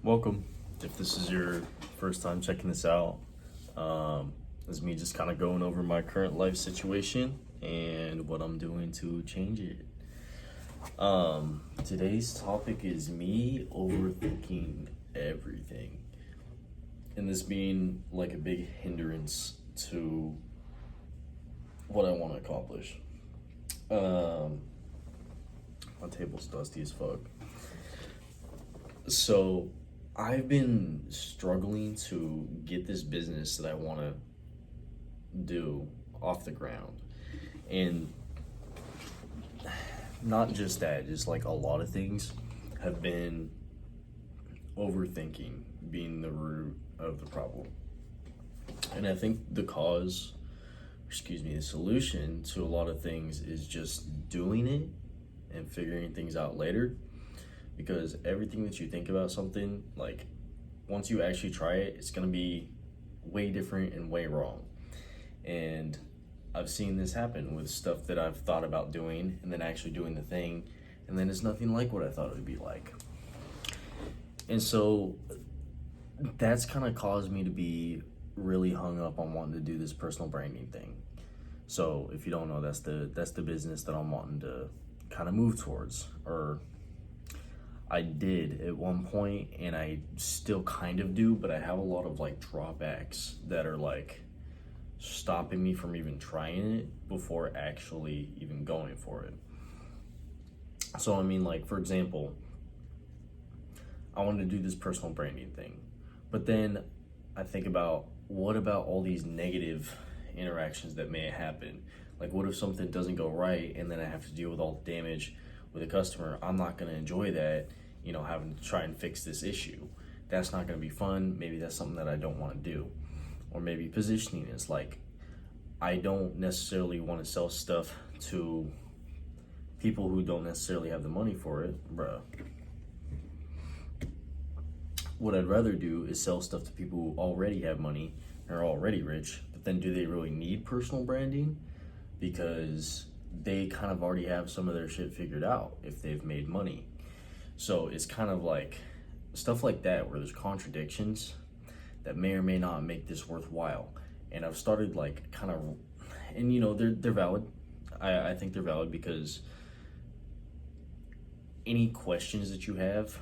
Welcome. If this is your first time checking this out, this is me just kind of going over my current life situation and what I'm doing to change it. Today's topic is me overthinking everything, and this being like a big hindrance to what I want to accomplish. My table's dusty as fuck. So I've been struggling to get this business that I want to do off the ground. And not just that, just like a lot of things have been overthinking being the root of the problem. And I think the solution to a lot of things is just doing it and figuring things out later. Because everything that you think about something, like once you actually try it, it's gonna be way different and way wrong. And I've seen this happen with stuff that I've thought about doing and then actually doing the thing, and then it's nothing like what I thought it would be like. And so that's kind of caused me to be really hung up on wanting to do this personal branding thing. So if you don't know, that's the business that I'm wanting to kind of move towards, or I did at one point, and I still kind of do, but I have a lot of like drawbacks that are like stopping me from even trying it before actually even going for it. So I mean, like, for example, I wanted to do this personal branding thing, but then I think about, what about all these negative interactions that may happen? Like, what if something doesn't go right and then I have to deal with all the damage with a customer? I'm not going to enjoy that, having to try and fix this issue. That's not going to be fun. Maybe that's something that I don't want to do. Or maybe positioning is like, I don't necessarily want to sell stuff to people who don't necessarily have the money for it, bruh. What I'd rather do is sell stuff to people who already have money and are already rich, but then do they really need personal branding? Because they kind of already have some of their shit figured out if they've made money. So it's kind of like stuff like that where there's contradictions that may or may not make this worthwhile. And I've started like kind of, and they're valid. I think they're valid because any questions that you have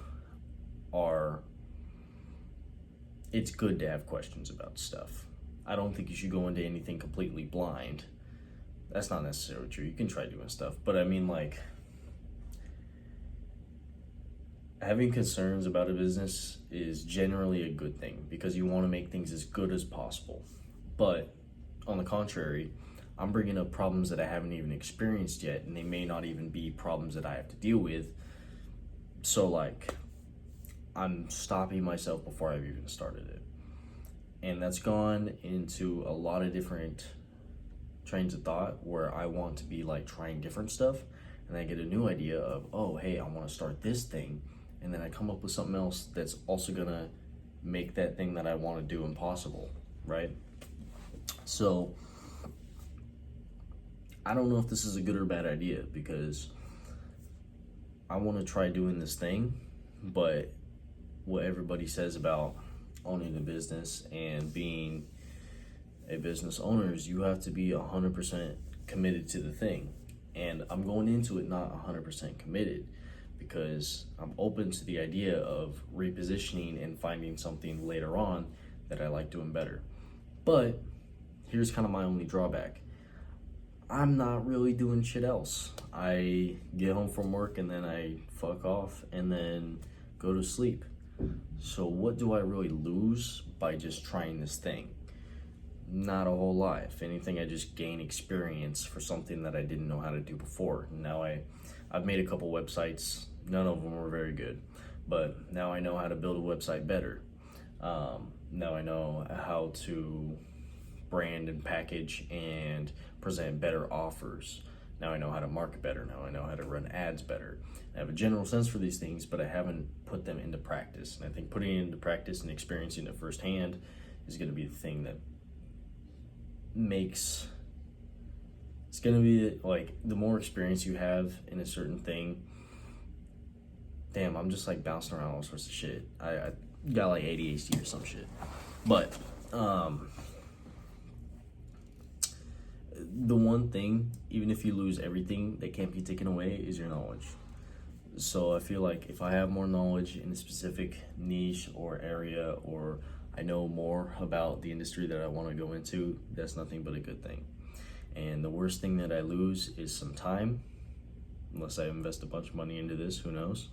it's good to have questions about stuff. I don't think you should go into anything completely blind. That's not necessarily true. You can try doing stuff, but I mean, like, having concerns about a business is generally a good thing because you want to make things as good as possible. But on the contrary, I'm bringing up problems that I haven't even experienced yet, and they may not even be problems that I have to deal with. So, like, I'm stopping myself before I've even started it. And that's gone into a lot of different trains of thought where I want to be like trying different stuff, and I get a new idea of, oh, hey, I want to start this thing, and then I come up with something else that's also gonna make that thing that I want to do impossible, right? So I don't know if this is a good or bad idea, because I want to try doing this thing, but what everybody says about owning a business and being a business owner is you have to be 100% committed to the thing. And I'm going into it not 100% committed because I'm open to the idea of repositioning and finding something later on that I like doing better. But here's kind of my only drawback. I'm not really doing shit else. I get home from work and then I fuck off and then go to sleep. So what do I really lose by just trying this thing? Not a whole lot. If anything, I just gain experience for something that I didn't know how to do before. Now I've made a couple websites. None of them were very good, but now I know how to build a website better. Now I know how to brand and package and present better offers. Now I know how to market better. Now I know how to run ads better. I have a general sense for these things, but I haven't put them into practice. And I think putting it into practice and experiencing it firsthand is going to be the thing that it's going to be like, the more experience you have in a certain thing, damn, I'm just like bouncing around all sorts of shit. got like ADHD or some shit. But the one thing, even if you lose everything, that can't be taken away is your knowledge. So I feel like if I have more knowledge in a specific niche or area, or I know more about the industry that I want to go into, that's nothing but a good thing. And the worst thing that I lose is some time, unless I invest a bunch of money into this, who knows.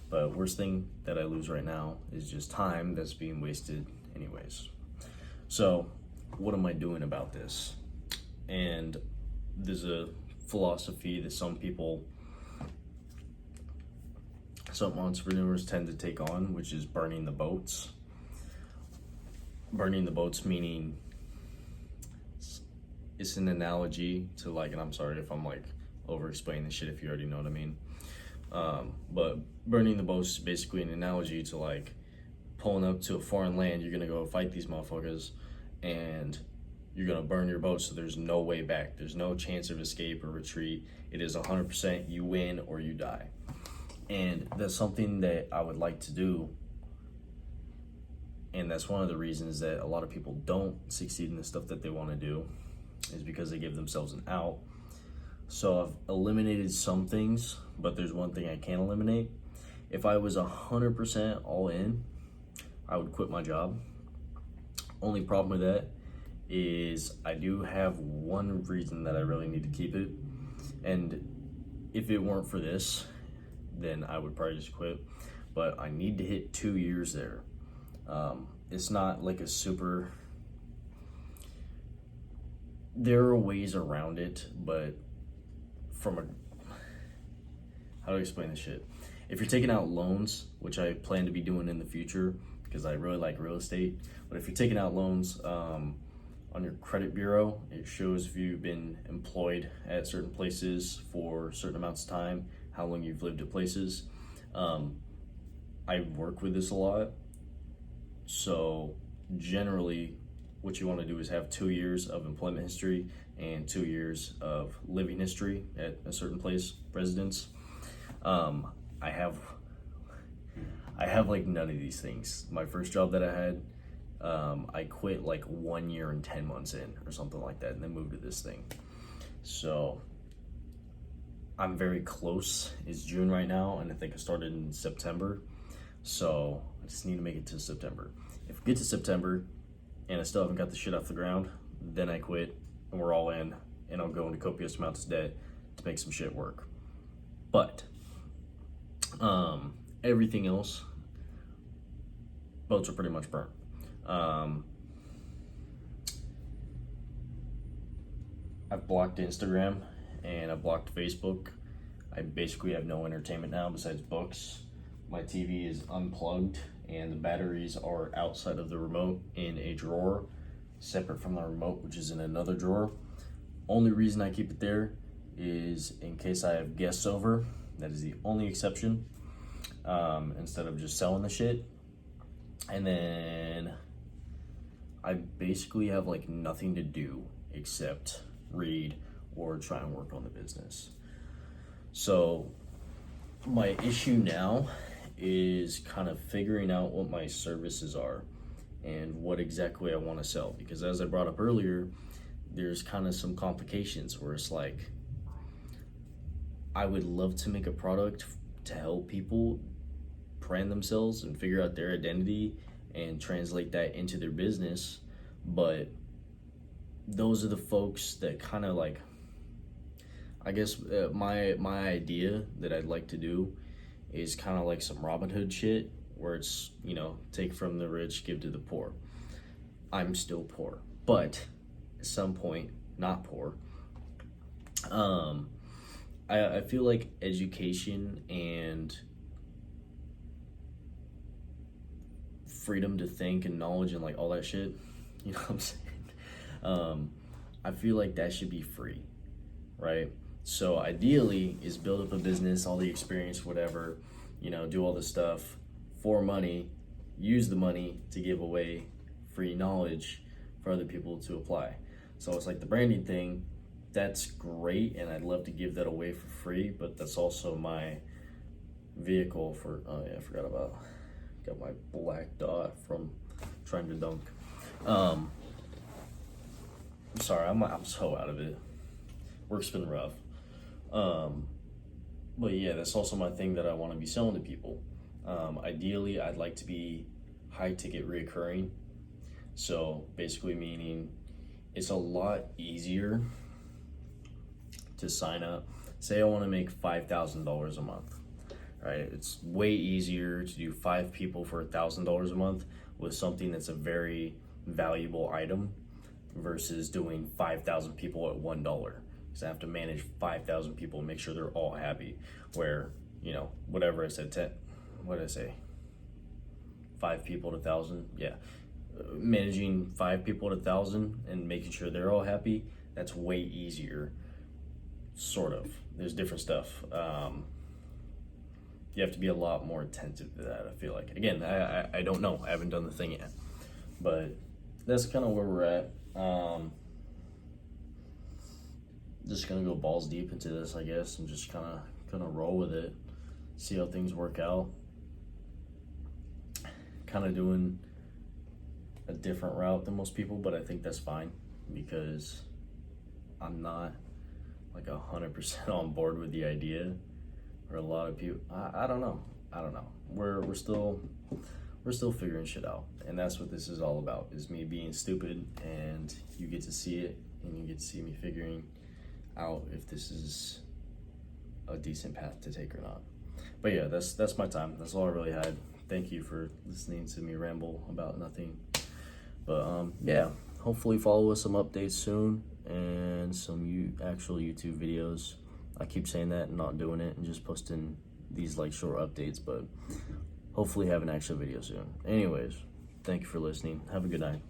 But worst thing that I lose right now is just time that's being wasted anyways. So what am I doing about this? And there's a philosophy that some entrepreneurs tend to take on, which is burning the boats. Burning the boats meaning it's an analogy to like, and I'm sorry if I'm like over explaining this shit if you already know what I mean. But burning the boats is basically an analogy to like pulling up to a foreign land. You're gonna go fight these motherfuckers and you're gonna burn your boat, so there's no way back. There's no chance of escape or retreat. It is 100% you win or you die. And that's something that I would like to do. And that's one of the reasons that a lot of people don't succeed in the stuff that they want to do, is because they give themselves an out. So I've eliminated some things, but there's one thing I can't eliminate. If I was 100% all in, I would quit my job. Only problem with that is I do have one reason that I really need to keep it. And if it weren't for this, then I would probably just quit. But I need to hit 2 years there. It's not like a super... There are ways around it, but from a... How do I explain this shit? If you're taking out loans, which I plan to be doing in the future, because I really like real estate, but if you're taking out loans on your credit bureau, it shows if you've been employed at certain places for certain amounts of time, how long you've lived at places. I work with this a lot. So generally what you want to do is have 2 years of employment history and 2 years of living history at a certain place, residence. I have like none of these things. My first job that I had, I quit like 1 year and 10 months in or something like that, and then moved to this thing. So I'm very close. It's June right now, and I think I started in September. So I just need to make it to September. If we get to September and I still haven't got the shit off the ground, then I quit and we're all in, and I'll go into copious amounts of debt to make some shit work. But everything else, boats are pretty much burnt. I've blocked Instagram and I've blocked Facebook. I basically have no entertainment now besides books. My TV is unplugged and the batteries are outside of the remote in a drawer separate from the remote, which is in another drawer. Only reason I keep it there is in case I have guests over. That is the only exception, instead of just selling the shit. And then I basically have like nothing to do except read or try and work on the business. So my issue now is kind of figuring out what my services are and what exactly I want to sell, because as I brought up earlier, there's kind of some complications where it's like I would love to make a product to help people brand themselves and figure out their identity and translate that into their business, but those are the folks that kind of like, I guess my idea that I'd like to do is kind of like some Robin Hood shit, where it's, you know, take from the rich, give to the poor. I'm still poor, but at some point, not poor. I feel like education and freedom to think and knowledge and like all that shit, you know what I'm saying? I feel like that should be free, right? So ideally is build up a business, all the experience, whatever, you know, do all this stuff for money, use the money to give away free knowledge for other people to apply. So it's like the branding thing, that's great, and I'd love to give that away for free, but that's also my vehicle for, oh yeah, I forgot about Got my black dot from trying to dunk. I'm sorry, I'm so out of it. Work's been rough. But yeah, that's also my thing that I want to be selling to people. Ideally, I'd like to be high ticket reoccurring. So basically meaning it's a lot easier to sign up. Say I want to make $5,000 a month, right? It's way easier to do 5 people for $1,000 a month with something that's a very valuable item versus doing 5,000 people at $1. Because I have to manage 5,000 people and make sure they're all happy. Where, you know, whatever I said, what did I say? 5 people to 1,000, yeah. Managing 5 people to 1,000 and making sure they're all happy, that's way easier. Sort of. There's different stuff. You have to be a lot more attentive to that, I feel like. Again, I don't know. I haven't done the thing yet. But that's kind of where we're at. Just gonna go balls deep into this, I guess, and just kind of roll with it. See how things work out. Kind of doing a different route than most people, but I think that's fine because I'm not like 100% on board with the idea, or a lot of people. I don't know. We're still figuring shit out, and that's what this is all about. Is me being stupid, and you get to see it, and you get to see me figuring out if this is a decent path to take or not. But yeah, that's my time. That's all I really had. Thank you for listening to me ramble about nothing. But yeah, hopefully follow us some updates soon and some actual YouTube videos. I keep saying that and not doing it and just posting these like short updates, but hopefully have an actual video soon. Anyways, thank you for listening. Have a good night.